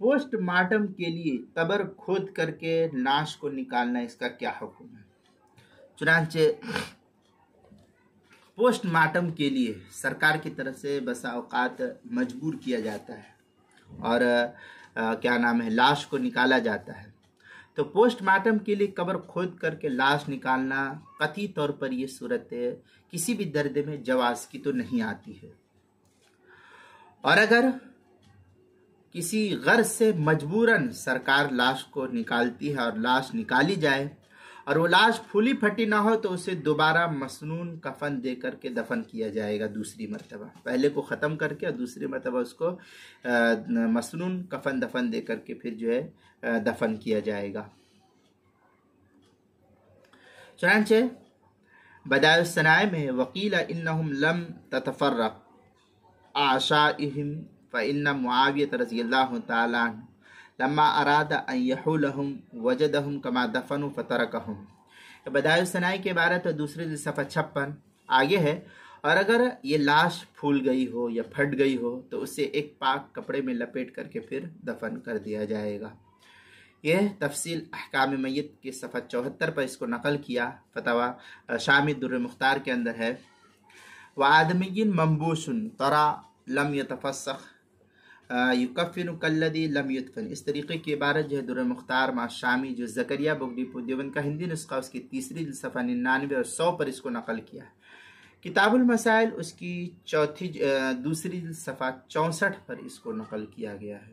Post mortem کے لیے قبر کھود کر کے لاش کو نکالنا، اس کا کیا حکم ہے؟ چنانچہ پوسٹ مارٹم کے لیے سرکار کی طرف سے بسا اوقات مجبور کیا جاتا ہے اور لاش کو نکالا جاتا ہے۔ تو پوسٹ مارٹم کے لیے قبر کھود کر کے لاش نکالنا قطعی طور پر یہ صورت کسی بھی درجے میں جواز کی تو نہیں آتی ہے، اور اگر کسی غرض سے مجبوراً سرکار لاش کو نکالتی ہے اور لاش نکالی جائے اور وہ لاش پھولی پھٹی نہ ہو تو اسے دوبارہ مسنون کفن دے کر کے دفن کیا جائے گا دوسری مرتبہ، پہلے کو ختم کر کے اور دوسری مرتبہ اس کو مسنون کفن دفن دے کر کے پھر جو ہے دفن کیا جائے گا۔ چنانچہ بدائع الصنائع میں وقیل انہم لم تتفرق اعشائہم فإن معاویہ رضی اللہ تعالی عنہ لما اراد ان یحولہم وجدہم کما دفنوا فترکہم۔ بدائع الصنائع کے عبارت دوسری صفحہ 56 آگے ہے، اور اگر یہ لاش پھول گئی ہو یا پھٹ گئی ہو تو اسے ایک پاک کپڑے میں لپیٹ کر کے پھر دفن کر دیا جائے گا۔ یہ تفصیل احکام میت کے صفحہ 74 پر اس کو نقل کیا، فتاوی شامی در مختار کے اندر ہے۔ وآدمی منبوس ترا لم يتفسخ یکفن کالذی لم یدفن، اس طریقے کی عبارت جو ہے در مختار مع شامی جو زکریا بغوی دیوبند کا ہندی نسخہ اس کی تیسری صفحہ 99 اور 100 پر اس کو نقل کیا ہے۔ کتاب المسائل اس کی دوسری صفحہ 64 پر اس کو نقل کیا گیا ہے۔